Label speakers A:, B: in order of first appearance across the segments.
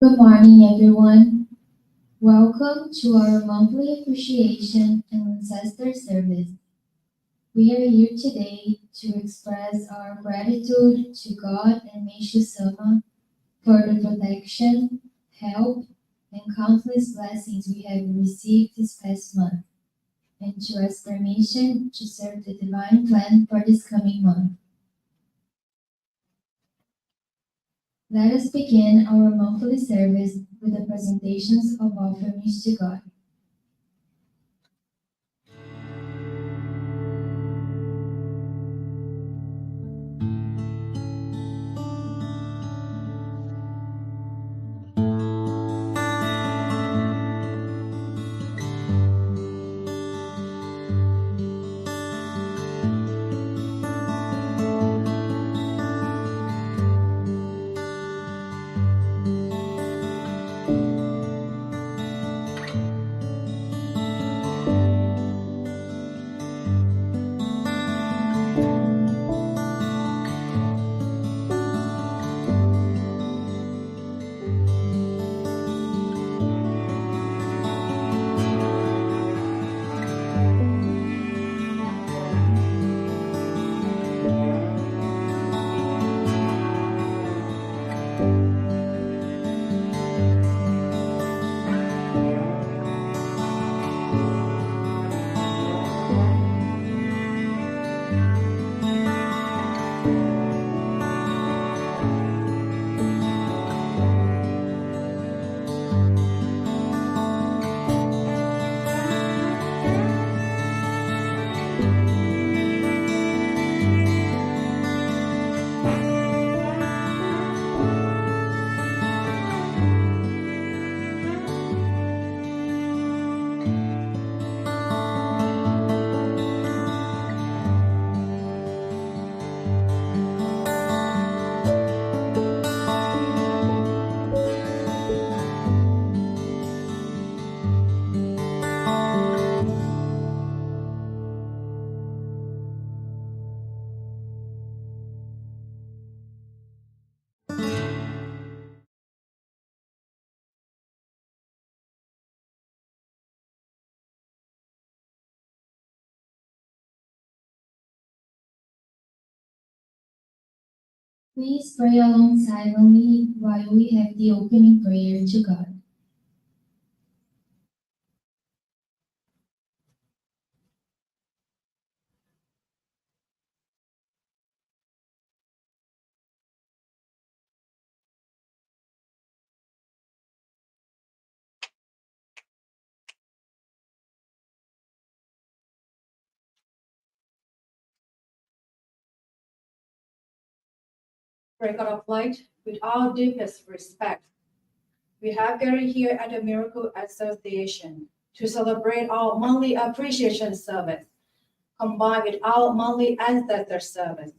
A: Good morning, everyone. Welcome to our monthly appreciation and ancestor service. We are here today to express our gratitude to God and Meishu Sama for the protection, help, and countless blessings we have received this past month, and to ask permission to serve the divine plan for this coming month. Let us begin our monthly service with the presentations of offerings to God. Please pray along silently while we have the opening prayer to God.
B: Great God of light, with our deepest respect, we have gathered here at the Miroku Association to celebrate our monthly appreciation service, combined with our monthly ancestor service.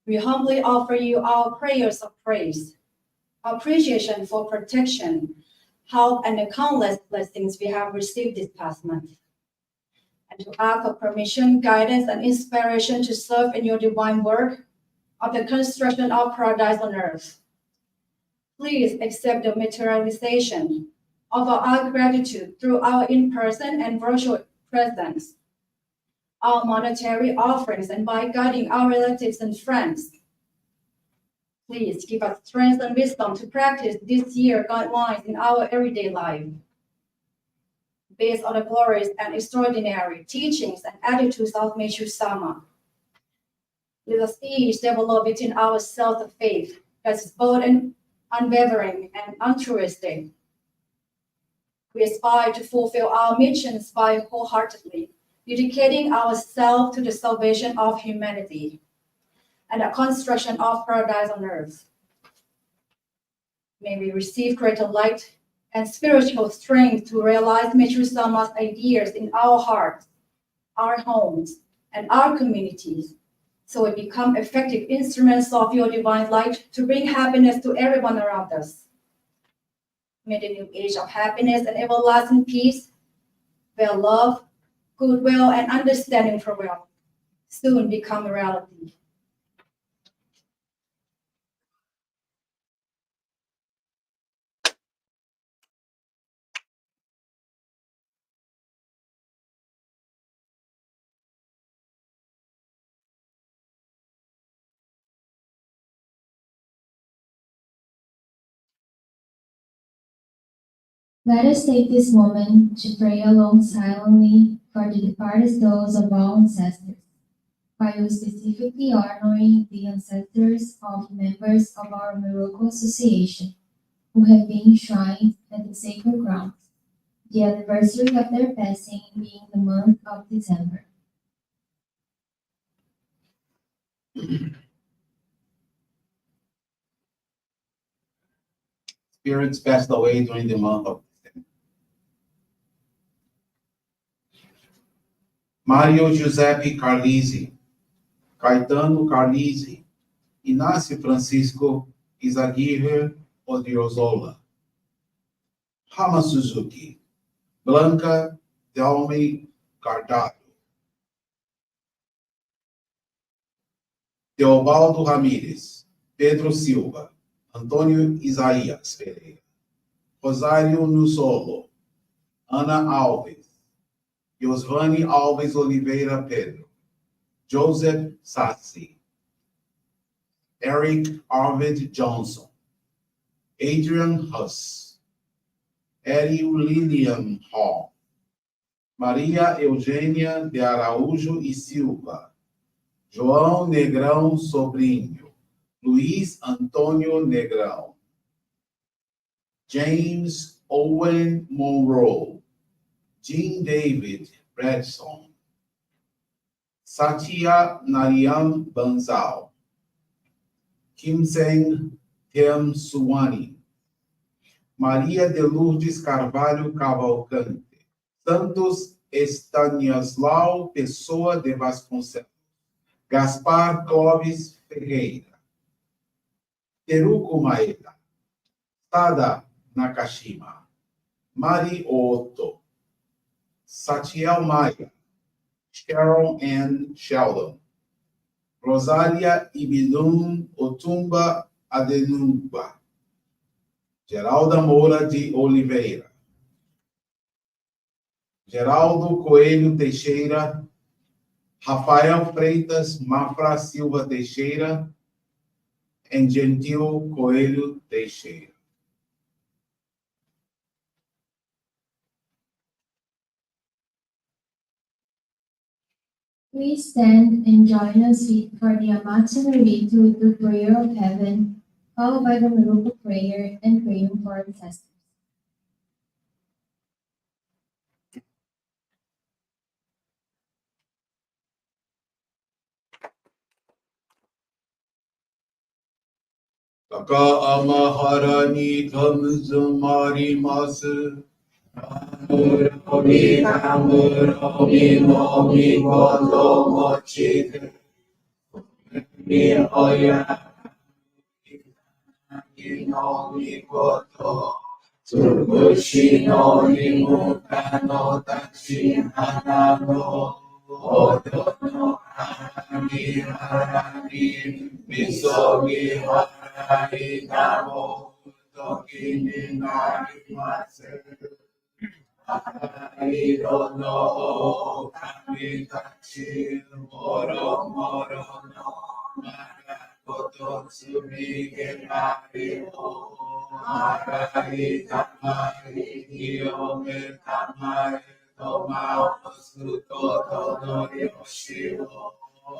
B: We humbly offer you our prayers of praise, appreciation for protection, help, and the countless blessings we have received this past month, and to ask for permission, guidance, and inspiration to serve in your divine work of the construction of paradise on earth. Please accept the materialization of our gratitude through our in-person and virtual presence, our monetary offerings, and by guiding our relatives and friends. Please give us strength and wisdom to practice this year guidelines in our everyday life. Based on the glorious and extraordinary teachings and attitudes of Meishu Sama, let us each develop within ourselves a faith that is bold and unwavering and altruistic. We aspire to fulfill our missions by wholeheartedly dedicating ourselves to the salvation of humanity and the construction of paradise on earth. May we receive greater light and spiritual strength to realize Meishu Sama's ideas in our hearts, our homes, and our communities, so we become effective instruments of your divine light to bring happiness to everyone around us. May the new age of happiness and everlasting peace, where love, goodwill, and understanding prevail, soon become a reality.
A: Let us take this moment to pray along silently for the departed souls of our ancestors, while specifically honoring the ancestors of members of our Miroku Association. who have been enshrined at the sacred grounds, the anniversary of their passing being the month of December.
C: Spirits passed away during the month of December. Mario Giuseppe Carlisi, Caetano Carlisi, Inácio Francisco Izaguirre Odriozola, Hama Suzuki, Blanca Delme Carvalho, Teobaldo Ramírez, Pedro Silva, Antônio Isaías Pereira, Rosário Nusolo, Ana Alves, Josvani Alves Oliveira Pedro, Joseph Sassi, Eric Arvid Johnson, Adrian Huss, Eddie Lillian Hall, Maria Eugênia de Araújo e Silva, João Negrão Sobrinho, Luiz Antônio Negrão, James Owen Monroe, Jean David Bradson, Satya Narayan Bansal, Kimseng Tem Suwani, Maria de Lourdes Carvalho Cavalcante, Santos Estaniaslau Pessoa de Vasconcelos, Gaspar Clóvis Ferreira, Teruko Maeda, Sada Nakashima, Mari Otto, Satiel Maia, Sharon Ann Sheldon, Rosália Ibilum Otumba Adenumba, Geralda Moura de Oliveira, Geraldo Coelho Teixeira, Rafael Freitas Mafra Silva Teixeira, and Gentil Coelho Teixeira.
A: Please stand and join us for the Amatsu Rito with the prayer of heaven, followed by the Miroku prayer and praying for ancestors.
C: Taka amaharani tamzumari masu. Muromi kamuromi nomi goto mochite. Mi oya nomi goto. Tsukushi no nimuka no tachi hana no. Odo no harami harami. Misogi harami namo. Toki ni narimasu. I don't know, Kamitachi, Moro, Moro, no, Marakoto, Tsumi, Genari, Marai, Tamari, Yome, Tamari, Tomao, Suto, Todo, Yoshiro,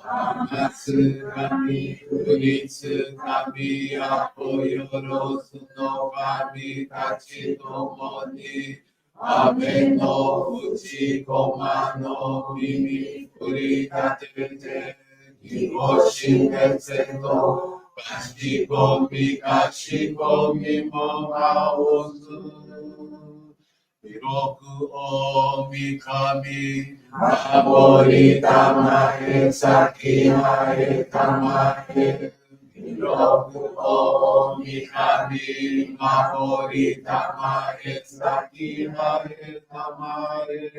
C: Amatsu, Kami, Kuritsu, Kami, Apoyoro, Suno, Kami, Tachi, Tomoni, Amen no uchi komano mimi kurita tete Hiroshi tetsuto Bashi komi kashi komi mo aozu Miroku o mikami Amori tamae saki hae tamae Miroku o mikami Mahori tamae saki hae tamae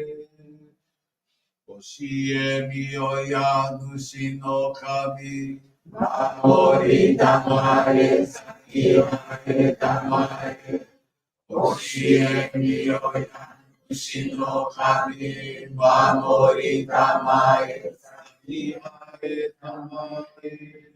C: Oshie miyoya nushi no kami Mahori tamae saki hae tamae Oshie miyoya nushi no kami Mahori tamae saki hae tamae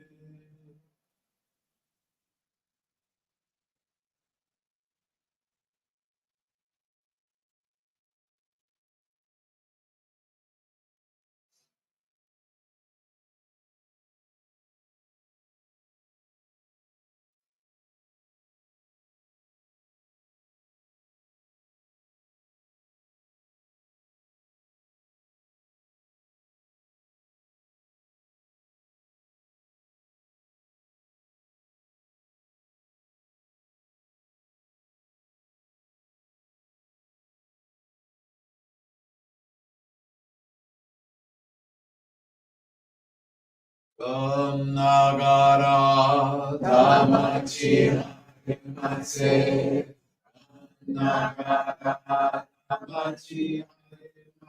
C: Nagara Damachi Mase Nagara Damachi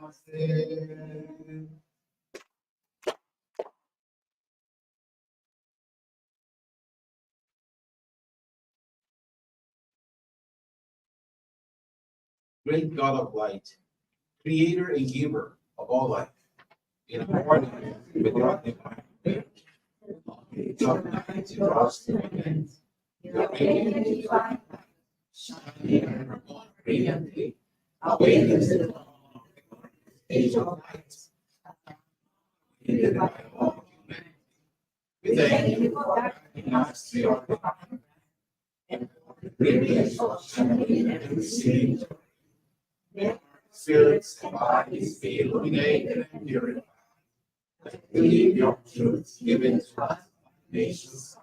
C: Mase. Great God of light, creator and giver of all life, in harmony with your divine will. Your night to us to end. Your radiant light, shining and brilliantly, awakens the dawn of the age of light, created by all humanity. We thank you for guiding us to your divine and for the privilege of shining and receiving. May our spirits and bodies be illuminated and purified. Believe your truth given to us by nations.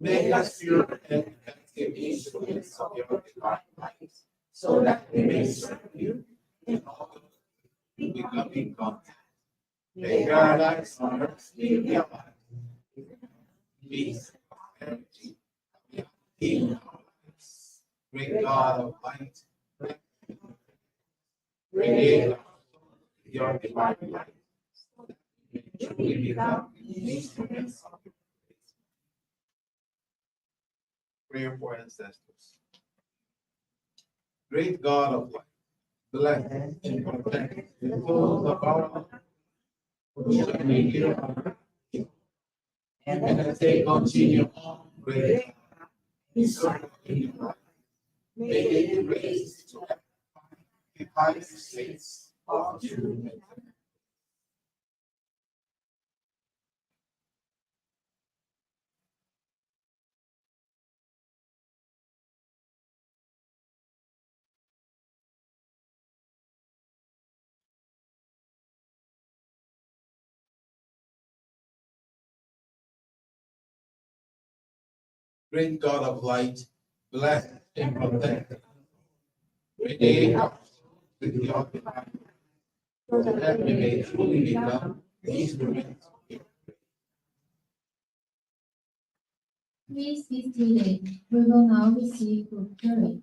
C: Make us pure and effective instruments of your divine light, so that we may serve you in all the we come in contact. May your lives on earth be realized. Peace and prosperity in our lives. Great God of light, radiate our souls with your divine light, so that we may truly become instruments of your grace. Prayer for ancestors. Great God of light, bless and protect the souls of our who journey here on earth, and as they continue on great in serving your life, may they be raised to the highest states of truth. Great God of light, bless and protect us. Radiate our souls with your divine light, so that we may truly become instruments of your grace.
A: Please be seated. We will now receive group prayer.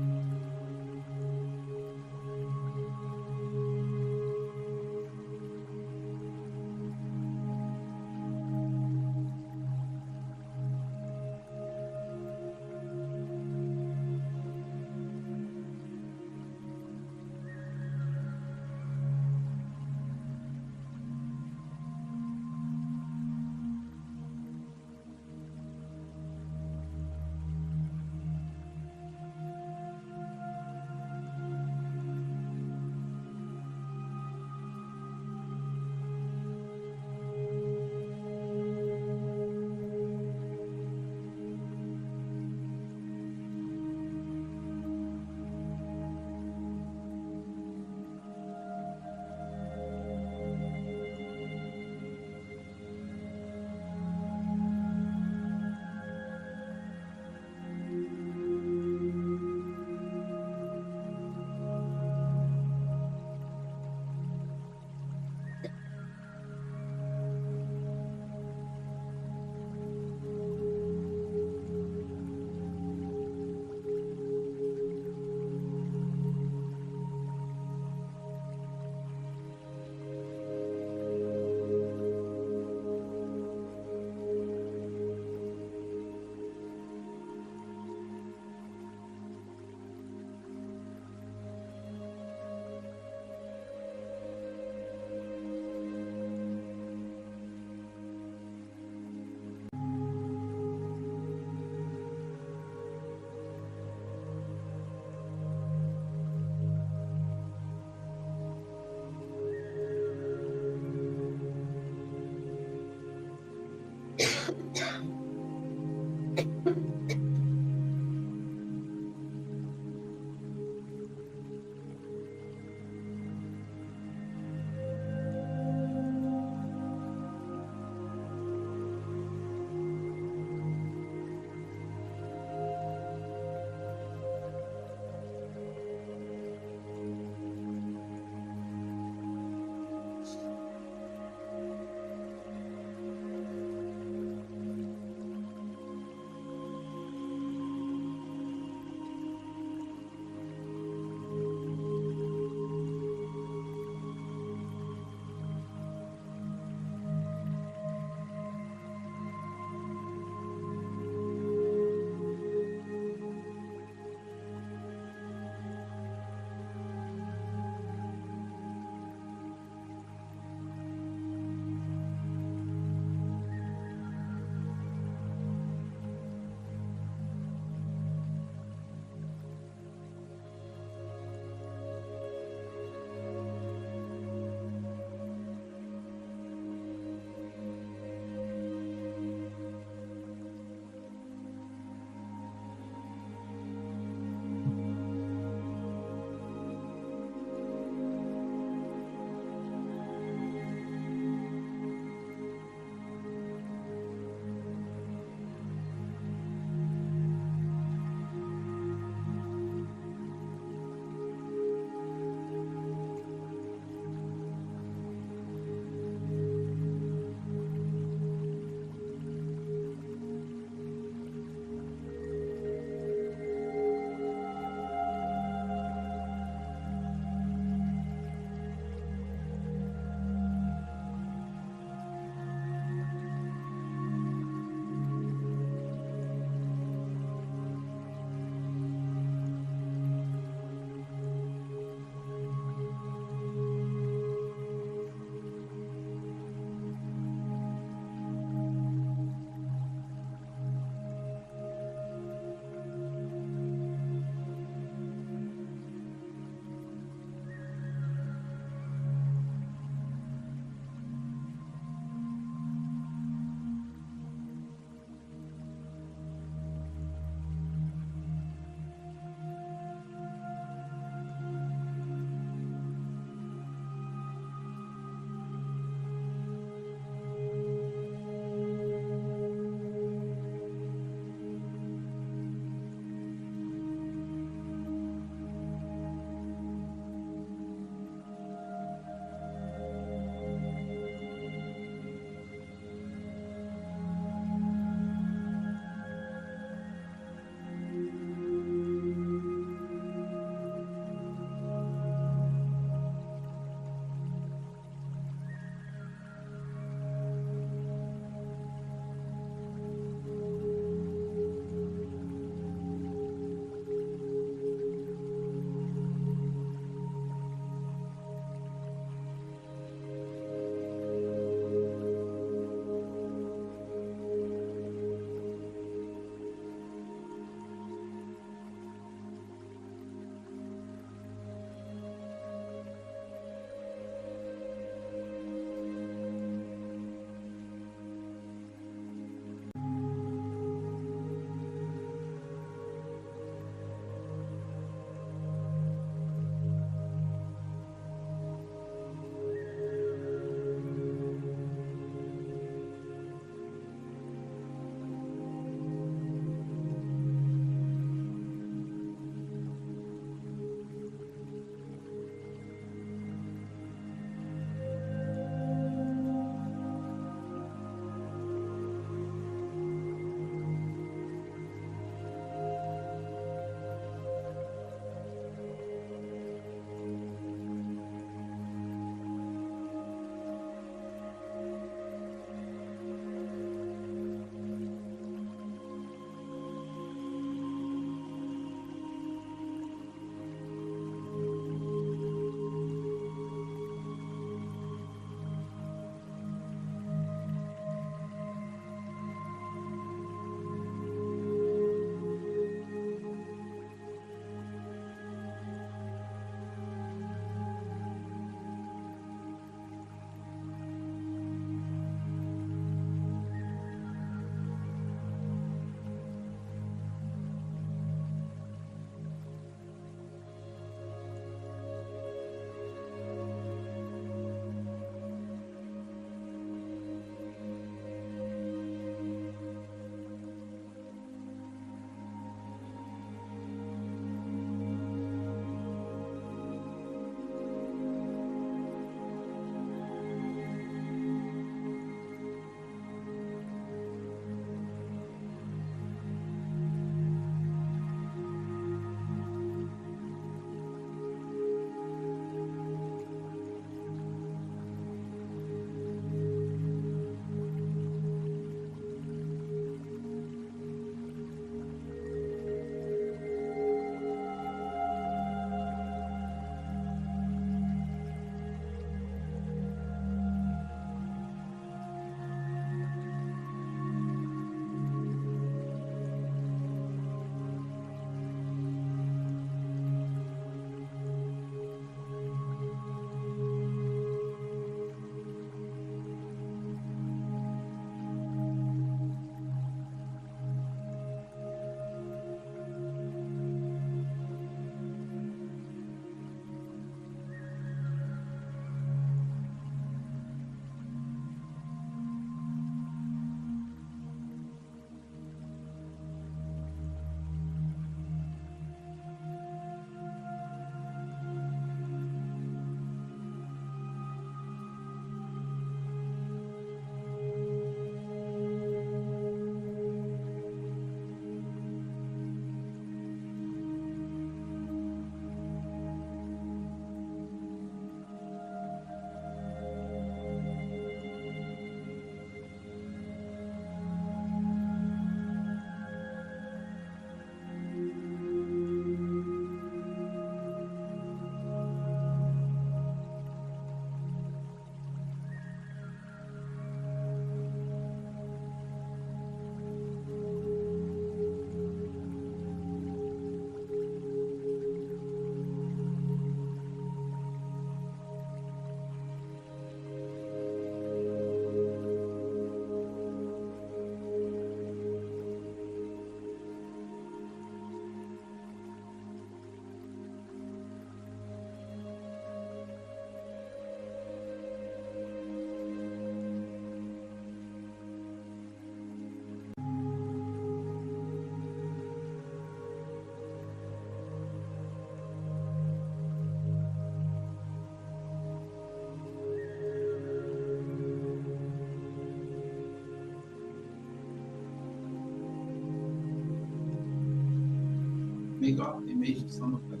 C: Almighty God, image of Son of God.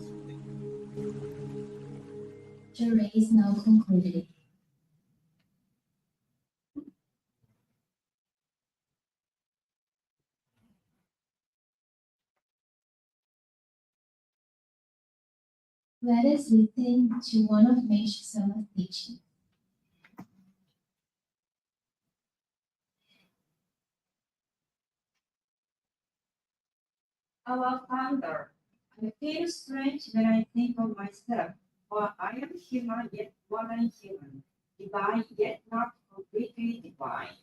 A: Jury is now concluded. Let us listen to one of Meishi's teaching.
D: Our founder, I feel strange when I think of myself, for I am human yet more than human, divine yet not completely divine.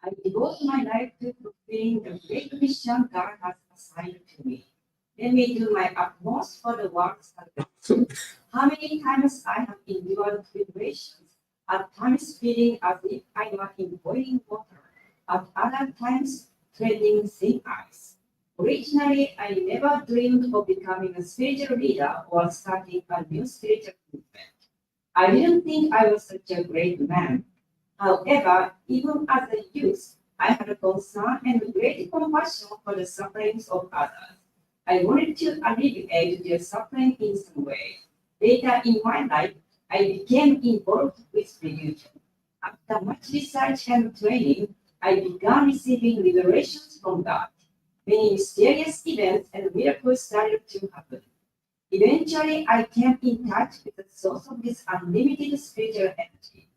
D: I devote my life to fulfilling the great mission God has assigned to me. Let me do my utmost for the work's salvation. How many times I have endured tribulations, at times feeling as if I were in boiling water, at other times treading thin ice. Originally, I never dreamed of becoming a spiritual leader or starting a new spiritual movement. I didn't think I was such a great man. However, even as a youth, I had a concern and great compassion for the sufferings of others. I wanted to alleviate their suffering in some way. Later in my life, I became involved with religion. After much research and training, I began receiving revelations from God. Many mysterious events and miracles started to happen. Eventually, I came in touch with the source of this unlimited spiritual energy.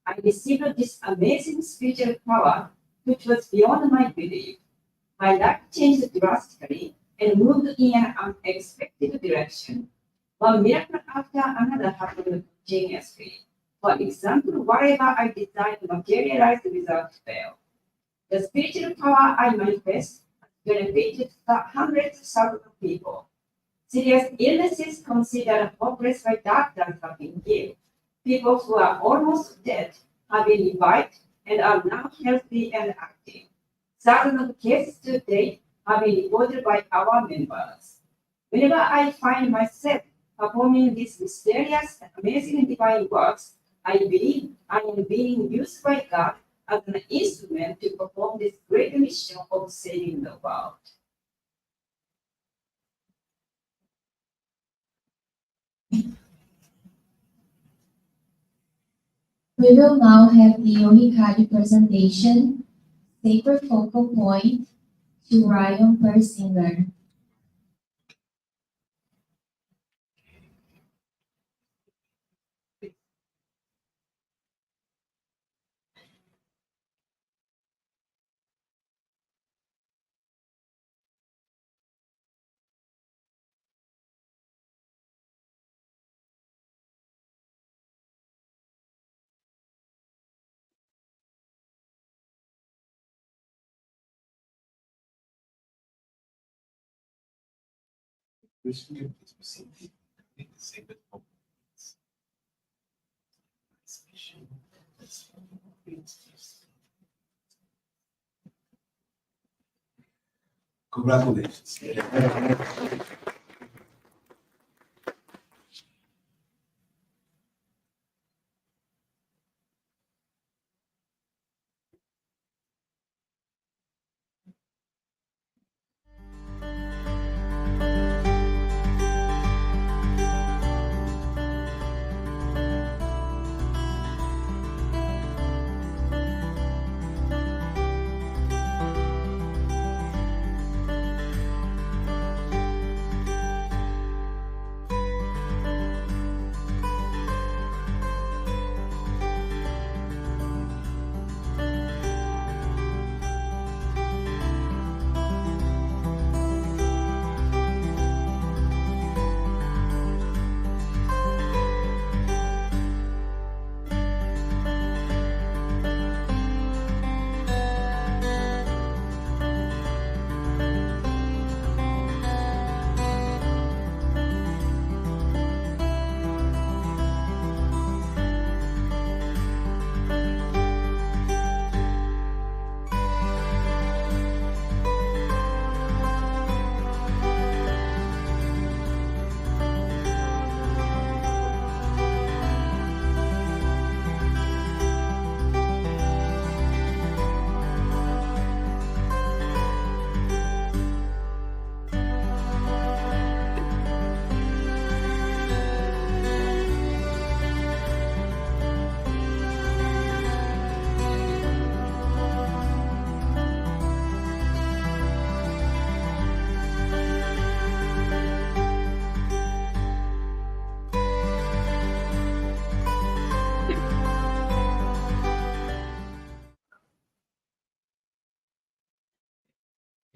D: I received this amazing spiritual power, which was beyond my belief. My life changed drastically and moved in an unexpected direction. One miracle after another happened continuously. For example, whatever I desired materialized without fail. The spiritual power I manifest benefited hundreds of thousands of people. Serious illnesses considered hopeless by doctors have been healed. People who are almost dead have been revived and are now healthy and active. Thousands of cases to date have been reported by our members. Whenever I find myself performing these mysterious and amazing divine works, I believe I am being used by God as an instrument to perform this great mission of saving the world.
A: We will now have the Yohikage presentation, Sacred Focal Point, to Ryan Persinger.
C: Christian is receiving the sacred moments. Congratulations.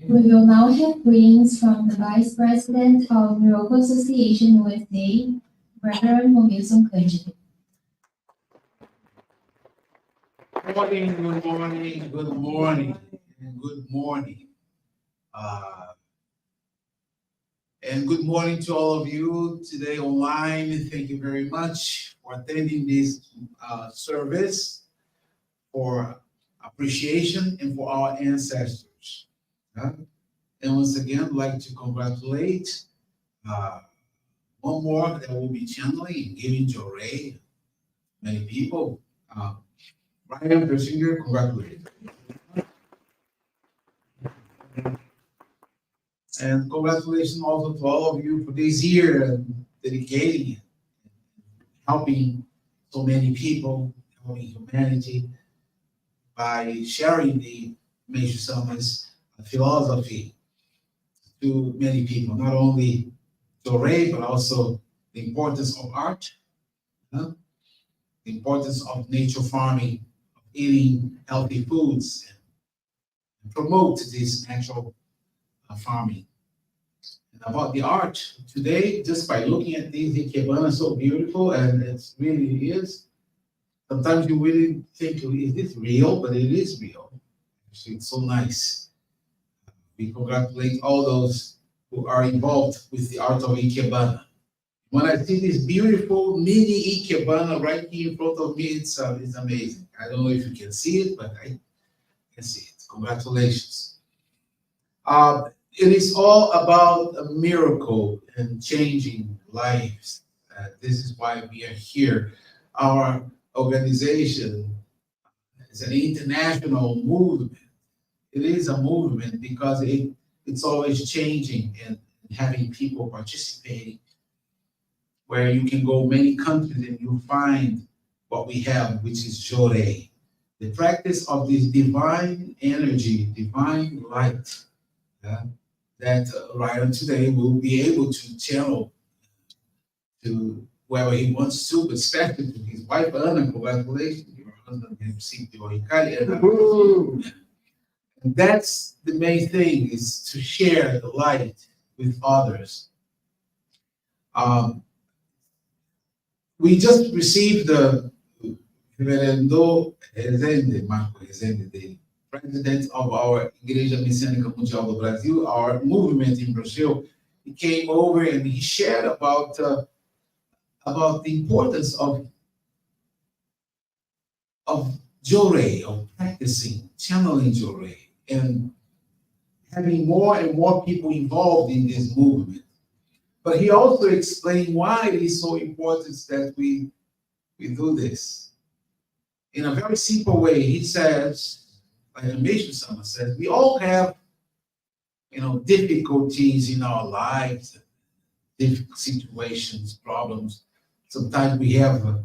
A: We will now have greetings from the Vice President of Miroku Association USA, Reverend Momilson Kanji.
C: Good morning, good morning, good morning, and good morning. And good morning to all of you today online. Thank you very much for attending this service for appreciation and for our ancestors. And once again, I'd like to congratulate one more that will be channeling and giving Joray. Many people. Ryan Persinger, congratulations. And congratulations also to all of you for this year and dedicating, helping so many people, helping humanity by sharing the Major Summer's philosophy to many people, not only Torre, but also the importance of art, the importance of nature farming, of eating healthy foods, and promote this natural farming. And about the art today, just by looking at these ikebana, so beautiful, and it really is. Sometimes you really think, is this real? But it is real. Actually, it's so nice. We congratulate all those who are involved with the art of ikebana. When I see this beautiful mini ikebana right here in front of me, it's amazing. I don't know if you can see it, but I can see it. Congratulations. It is all about a miracle and changing lives. This is why we are here. Our organization is an international movement. It is a movement because it's always changing and having people participating, where you can go many countries and you find what we have, which is Jorei, the practice of this divine energy, divine light. That Ryan today will be able to channel to wherever he wants to, but especially to his wife, Anna. Congratulations, your husband has received your Hikari. And that's the main thing, is to share the light with others. We just received the Reverendo Rezende, Marco Rezende, the president of our Igreja Messiânica Mundial do Brasil, our movement in Brazil. He came over and he shared about the importance of Jorei, of practicing, channeling Jorei, and having more and more people involved in this movement. But he also explained why it is so important that we do this. In a very simple way, he says, like the Mission Sama says, we all have, difficulties in our lives, difficult situations, problems. Sometimes we have a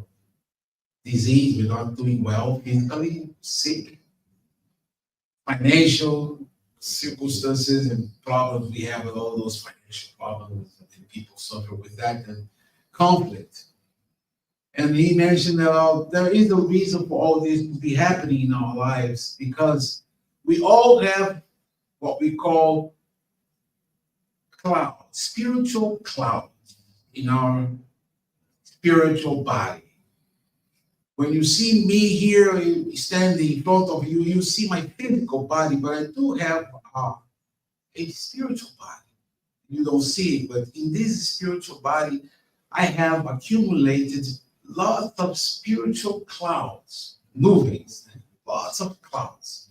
C: disease, we're not doing well physically, sick, financial circumstances and problems we have with all those financial problems, and people suffer with that, and conflict. And he mentioned that there is a reason for all this to be happening in our lives, because we all have what we call clouds, spiritual clouds in our spiritual body. When you see me here standing in front of you, you see my physical body, but I do have a spiritual body. You don't see it, but in this spiritual body, I have accumulated lots of spiritual clouds, moving, lots of clouds.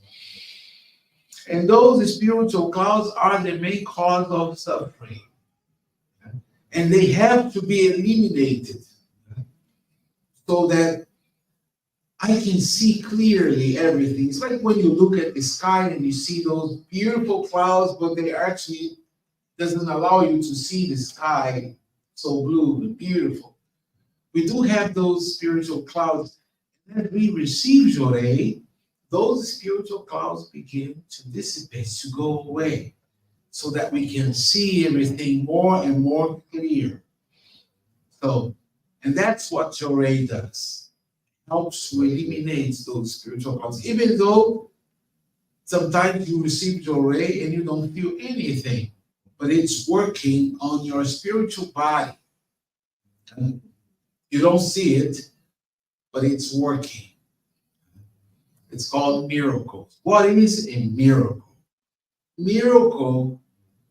C: And those spiritual clouds are the main cause of suffering. And they have to be eliminated so that I can see clearly everything. It's like when you look at the sky and you see those beautiful clouds, but they actually doesn't allow you to see the sky so blue and beautiful. We do have those spiritual clouds. As we receive Jorei, those spiritual clouds begin to dissipate, to go away, so that we can see everything more and more clear. So, and that's what Jorei does. Helps to eliminate those spiritual clouds, even though Sometimes you receive Jorei and you don't feel anything, but it's working on your spiritual body. You don't see it, but it's working. It's called miracles. What is a miracle? Miracle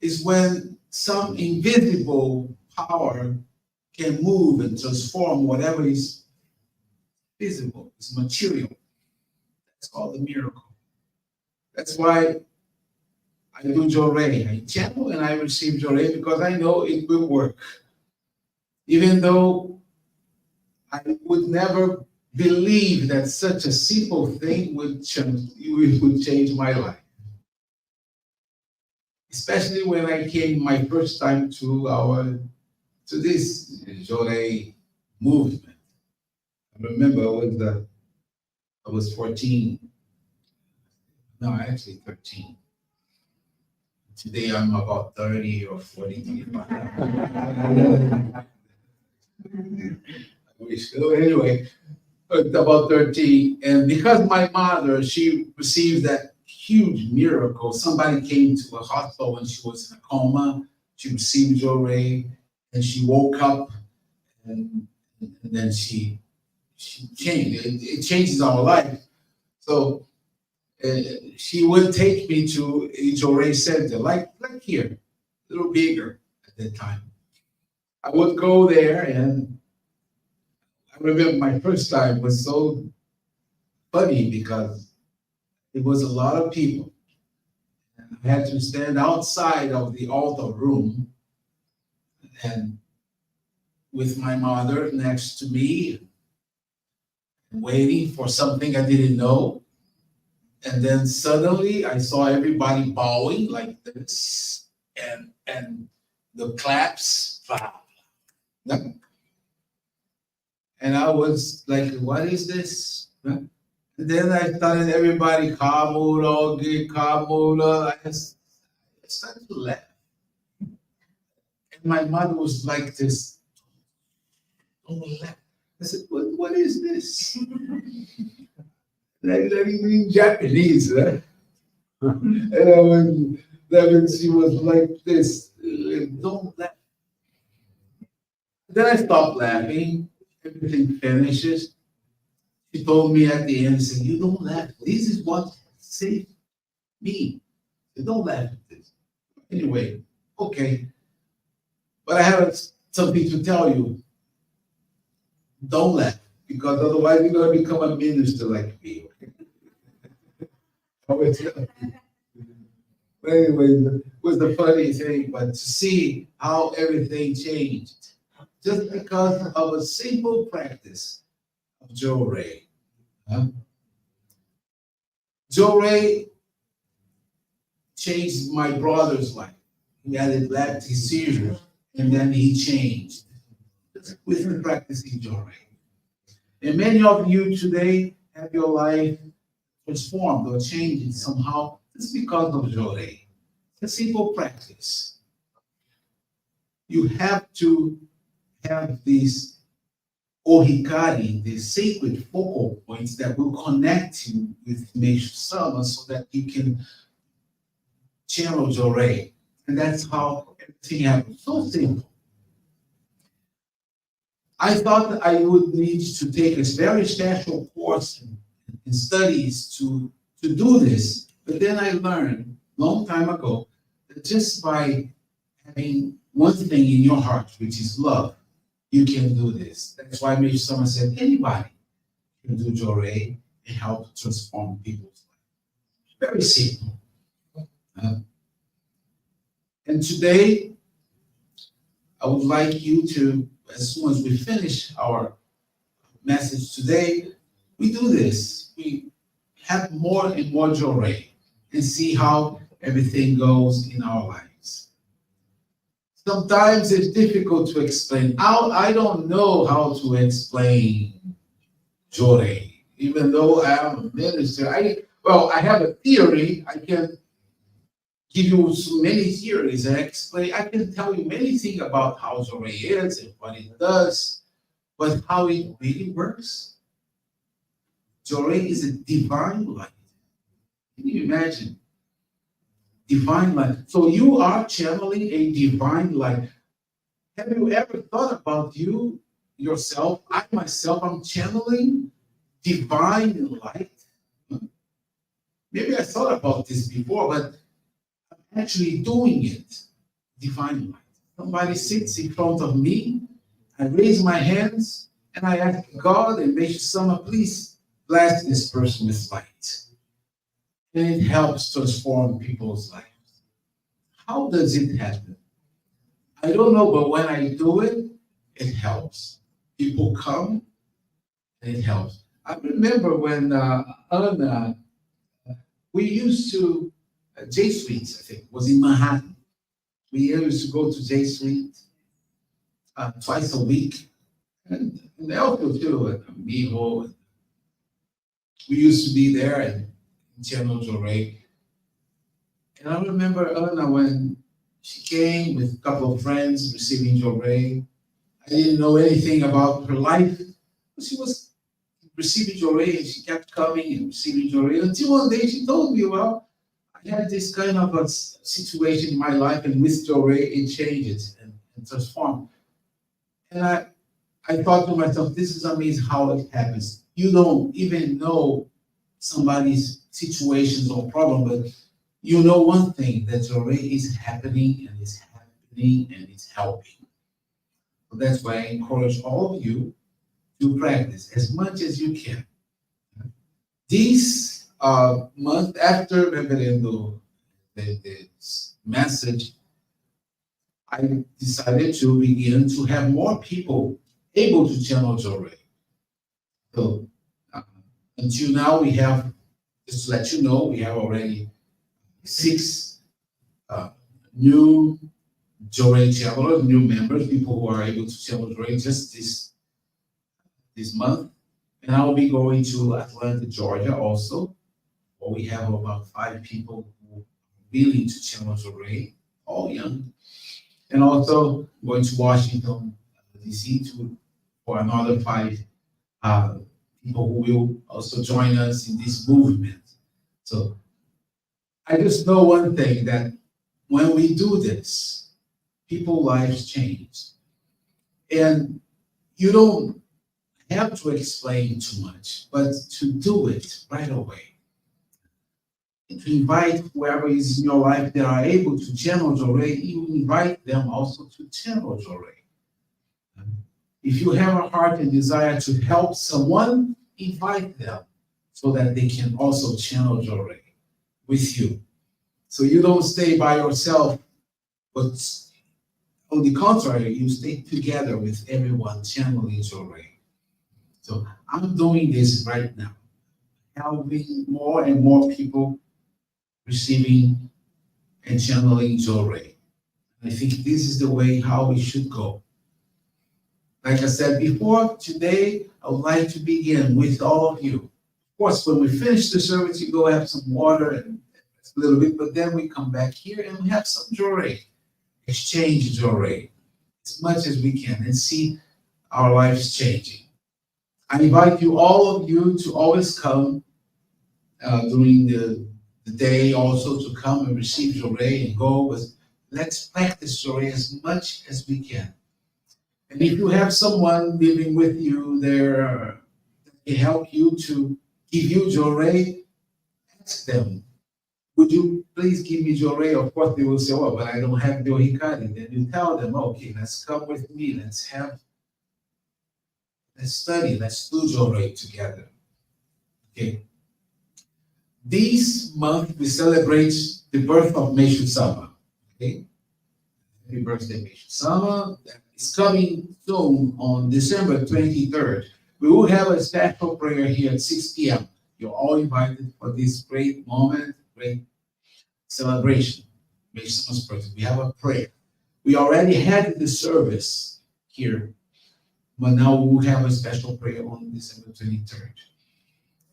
C: is when some invisible power can move and transform whatever is visible, is material. That's called a miracle. That's why I do Jorei. I channel and I receive Jorei because I know it will work. Even though I would never believe that such a simple thing would change my life. Especially when I came my first time to this Jorei movement. I remember I was 14. No, actually 13. Today I'm about 30 or 40. So anyway, about 13. And because my mother, she received that huge miracle. Somebody came to a hospital when she was in a coma. She received Jorei and she woke up and then she changed. It changes our life. So she would take me to a Jorei center, like here, a little bigger at that time. I would go there, and I remember my first time was so funny because it was a lot of people. I had to stand outside of the altar room and with my mother next to me, waiting for something I didn't know. And then suddenly I saw everybody bowing like this, and the claps. And I was like, what is this? And then I started everybody, Kamura, Kamura. I started to laugh. And my mother was like this, don't laugh. I said, what is this? Like in Japanese, right? And she was like this, don't laugh. Then I stopped laughing, everything finishes. She told me at the end, said, you don't laugh. This is what saved me. So don't laugh at this. Anyway, okay. But I have something to tell you. Don't laugh, because otherwise you're going to become a minister like me. But anyway, it was the funny thing, but to see how everything changed just because of a simple practice of Jorei. Jorei changed my brother's life. He had epileptic seizure, and then he changed with practicing Jorei. And many of you today have your life transformed or changed somehow just because of Jorei. It's a simple practice. You have to have these ohikari, these sacred focal points that will connect you with Meishu Sama so that you can channel Jorei. And that's how everything happens. So simple. I thought that I would need to take a very special course in studies to do this, but then I learned a long time ago that just by having one thing in your heart, which is love, you can do this. That's why maybe someone said anybody can do Jorei and help transform people's life. Very simple. And today, I would like you to, as soon as we finish our message today, we do this. We have more and more Jorei and see how everything goes in our lives. Sometimes it's difficult to explain. I don't know how to explain Jorei, even though I am a minister. I have a theory. I can give you so many theories and explain. I can tell you many things about how Jorei is and what it does, but how it really works. Jorei is a divine light. Can you imagine? Divine light. So you are channeling a divine light. Have you ever thought about you, yourself? I myself, I'm channeling divine light. Maybe I thought about this before, but I'm actually doing it. Divine light. Somebody sits in front of me, I raise my hands, and I ask God and make someone, please bless this person with light. And it helps transform people's lives. How does it happen? I don't know, but when I do it, it helps. People come and it helps. I remember when Anna, we used to, J Suite, I think, was in Manhattan. We used to go to J Suite twice a week. And Elko too, and Miho. We used to be there in Channel Joray. And I remember Anna when she came with a couple of friends receiving Joray. I didn't know anything about her life. But she was receiving Joray and she kept coming and receiving Joray until one day she told me, well, I had this kind of a situation in my life and with Joray it changed and transformed. And I thought to myself, this is amazing how it happens. You don't even know somebody's situations or problem, but you know one thing, that Joray is happening and it's happening and it's helping. So that's why I encourage all of you to practice as much as you can. This month after Reverendo the message, I decided to begin to have more people able to channel Joray. So until now, we have, just to let you know, we have already 6 new Joray channelers, new members, people who are able to channel Joray just this month. And I will be going to Atlanta, Georgia also, where we have about 5 people who are willing to channel Joray, all young. And also going to Washington, D.C. for another 5 people who will also join us in this movement. So I just know one thing, that when we do this, people's lives change. And you don't have to explain too much, but to do it right away. And to invite whoever is in your life that are able to channel Joray, you invite them also to channel Joray. If you have a heart and desire to help someone, invite them so that they can also channel Joray with you. So you don't stay by yourself, but on the contrary, you stay together with everyone channeling Joray. So I'm doing this right now, helping more and more people receiving and channeling Joray. I think this is the way how we should go. Like I said before, today I would like to begin with all of you. Of course, when we finish the service, you go have some water and a little bit, but then we come back here and we have some Joray, exchange Joray as much as we can and see our lives changing. I invite you, all of you, to always come during the day also to come and receive Joray and go. But let's practice Joray as much as we can. And if you have someone living with you there that can help you to give you Joray, ask them, would you please give me Joray? Of course, they will say, oh, but I don't have Yohikari. Then you tell them, okay, let's come with me. Let's study, let's do Joray together. Okay. This month we celebrate the birth of Meishu Sama. Okay. Happy birthday, Meishu Sama. That is coming soon on December 23rd. We will have a special prayer here at 6 p.m. You're all invited for this great moment, great celebration. Meishu Sama's birthday. We have a prayer. We already had the service here, but now we'll have a special prayer on December 23rd.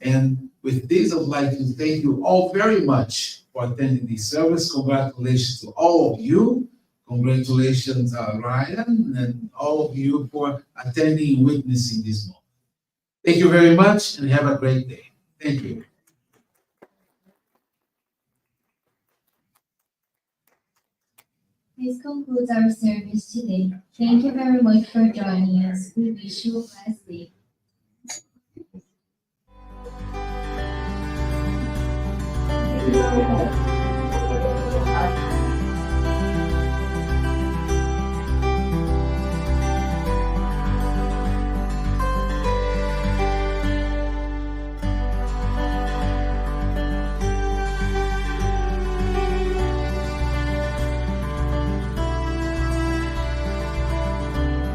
C: And with this, I would like to thank you all very much for attending this service. Congratulations to all of you. Congratulations, Ryan, and all of you for attending and witnessing this moment. Thank you very much and have a great day. Thank you.
A: This concludes our service today. Thank you very much for joining us. We wish you a blessed day.